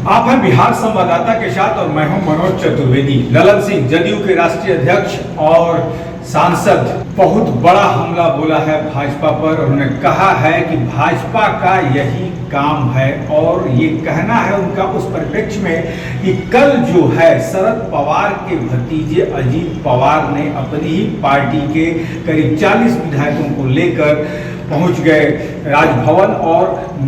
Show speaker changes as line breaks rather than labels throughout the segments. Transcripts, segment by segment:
आप हैं बिहार संवाददाता के साथ और मैं हूं मनोज चतुर्वेदी। ललन सिंह जदयू के राष्ट्रीय अध्यक्ष और सांसद बहुत बड़ा हमला बोला है भाजपा पर। उन्होंने कहा है कि भाजपा का यही काम है और ये कहना है उनका उस परिप्रेक्ष्य में कि कल जो है शरद पवार के भतीजे अजीत पवार ने अपनी ही पार्टी के करीब 40 विधायकों को लेकर पहुंच गए राजभवन और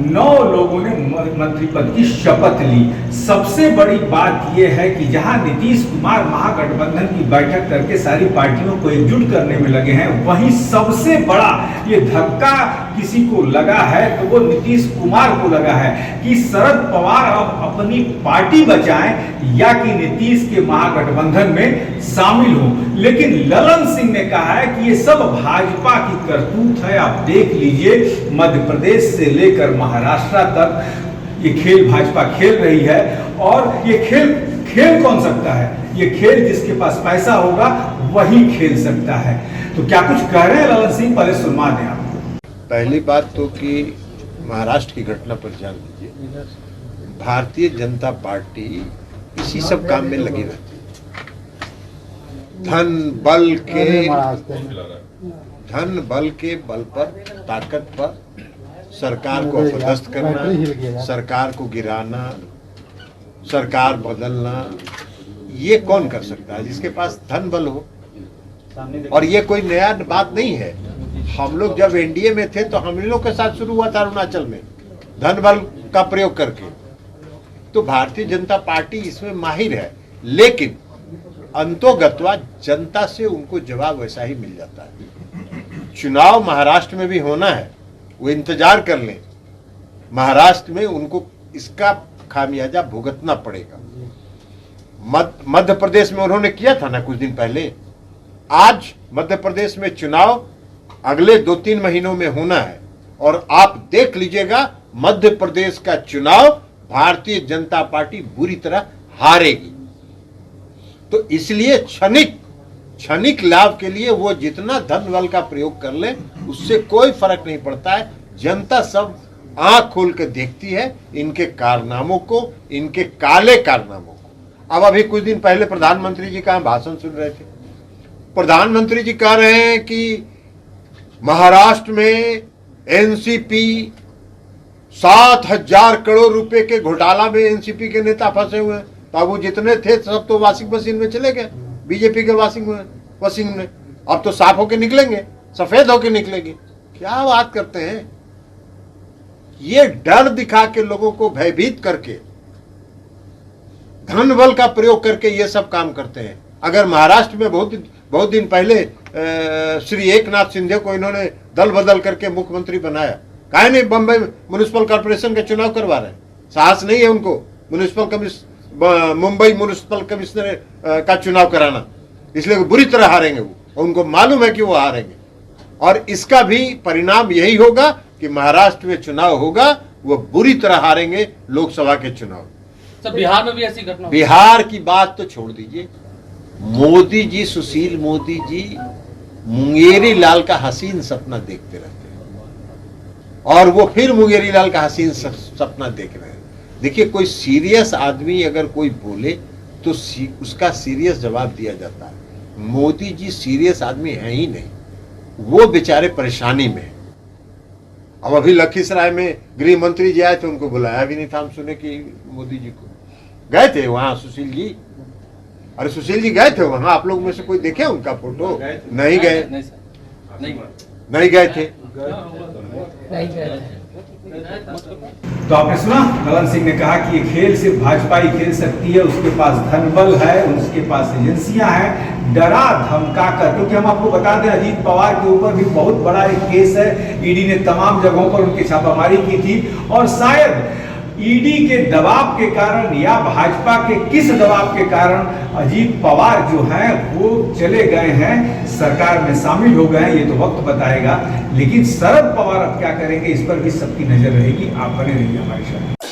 9 लोगों ने मंत्री पद की शपथ ली। सबसे बड़ी बात यह है कि जहां नीतीश कुमार महागठबंधन की बैठक करके सारी पार्टियों को एकजुट करने में लगे हैं, वहीं सबसे बड़ा ये धक्का किसी को लगा है तो वो नीतीश कुमार को लगा है कि शरद पवार अब अपनी पार्टी बचाएं या कि नीतीश के महागठबंधन में शामिल हो। लेकिन ललन सिंह ने कहा है कि ये सब भाजपा की करतूत है। आप देख लीजिए मध्य प्रदेश से लेकर महाराष्ट्र तक ये खेल भाजपा खेल रही है और ये खेल कौन सकता है? ये खेल जिसके पास पैसा होगा वही खेल सकता है। तो क्या कुछ कह रहे हैं ललन सिंह? पहले सुनवा दें आप।
पहली बात तो कि महाराष्ट्र की घटना पर ध्यान दीजिए। भारतीय जनता पार्टी इसी सब काम में लगी रहती है। धन बल के बल पर, ताकत पर सरकार को अपदस्थ करना, सरकार को गिराना, सरकार बदलना, ये कौन कर सकता है जिसके पास धन बल हो? और ये कोई नया बात नहीं है। हम लोग जब एनडीए में थे तो हम लोग के साथ शुरू हुआ था अरुणाचल में धन बल का प्रयोग करके। तो भारतीय जनता पार्टी इसमें माहिर है, लेकिन अंतोगत्वा जनता से उनको जवाब वैसा ही मिल जाता है। चुनाव महाराष्ट्र में भी होना है, वो इंतजार कर लें। महाराष्ट्र में उनको इसका खामियाजा भुगतना पड़ेगा। मध्य प्रदेश में उन्होंने किया था ना कुछ दिन पहले। आज मध्य प्रदेश में चुनाव अगले 2-3 महीनों में होना है और आप देख लीजिएगा मध्य प्रदेश का चुनाव भारतीय जनता पार्टी बुरी तरह हारेगी। तो इसलिए क्षणिक लाभ के लिए वो जितना धन बल का प्रयोग कर ले उससे कोई फर्क नहीं पड़ता है। जनता सब आंख खोल के देखती है इनके कारनामों को, इनके काले कारनामों को। अब अभी कुछ दिन पहले प्रधानमंत्री जी का भाषण सुन रहे थे। प्रधानमंत्री जी कह रहे हैं कि महाराष्ट्र में एनसीपी 7,000 करोड़ रुपए के घोटाला में एनसीपी के नेता फंसे हुए हैं। तो वो जितने थे सब तो वॉशिंग मशीन में चले गए, बीजेपी के वॉशिंग में। अब तो साफ होके निकलेंगे, सफेद होके निकलेंगे। क्या बात करते हैं? ये डर दिखा के लोगों को भयभीत करके, धन बल का प्रयोग करके ये सब काम करते हैं। अगर महाराष्ट्र में बहुत दिन पहले श्री एकनाथ शिंदे को इन्होंने दल बदल करके मुख्यमंत्री बनाया, काहे नहीं बम्बई म्युनिसिपल कॉर्पोरेशन के चुनाव करवा रहे हैं? साहस नहीं है उनको मुंबई म्युनिसिपल कमिश्नर का चुनाव कराना, इसलिए बुरी तरह हारेंगे वो। उनको मालूम है कि वो हारेंगे और इसका भी परिणाम यही होगा कि महाराष्ट्र में चुनाव होगा, वो बुरी तरह हारेंगे लोकसभा के चुनाव।
सर बिहार में भी ऐसी घटना?
बिहार की बात तो छोड़ दीजिए। मोदी जी, सुशील मोदी जी मुंगेरी लाल का हसीन सपना देखते रहते हैं और वो फिर मुंगेरी लाल का हसीन सपना देख रहे हैं। देखिए, कोई सीरियस आदमी अगर कोई बोले तो उसका सीरियस जवाब दिया जाता है। मोदी जी सीरियस आदमी है ही नहीं, वो बेचारे परेशानी में। अब अभी लखीसराय में गृह मंत्री जी आए थे, उनको बुलाया भी नहीं था। हम सुने कि मोदी जी को गए थे वहां सुशील जी। अरे सुशील जी गए थे वहां, आप लोग में से कोई देखे उनका फोटो? नहीं गए, नहीं गए थे।
तो आपने सुना ललन सिंह ने कहा कि ये खेल सिर्फ भाजपा ही खेल सकती है। उसके पास धन बल है, उसके पास एजेंसियां हैं, डरा धमका कर। क्योंकि हम आपको बता दें अजीत पवार के ऊपर भी बहुत बड़ा एक केस है। ईडी ने तमाम जगहों पर उनकी छापामारी की थी और शायद ईडी के दबाव के कारण या भाजपा के किस दबाव के कारण अजीत पवार जो हैं वो चले गए हैं, सरकार में शामिल हो गए हैं, ये तो वक्त बताएगा। लेकिन शरद पवार अब क्या करेंगे इस पर भी सबकी नजर रहेगी। आप बने रहिए हमारे साथ।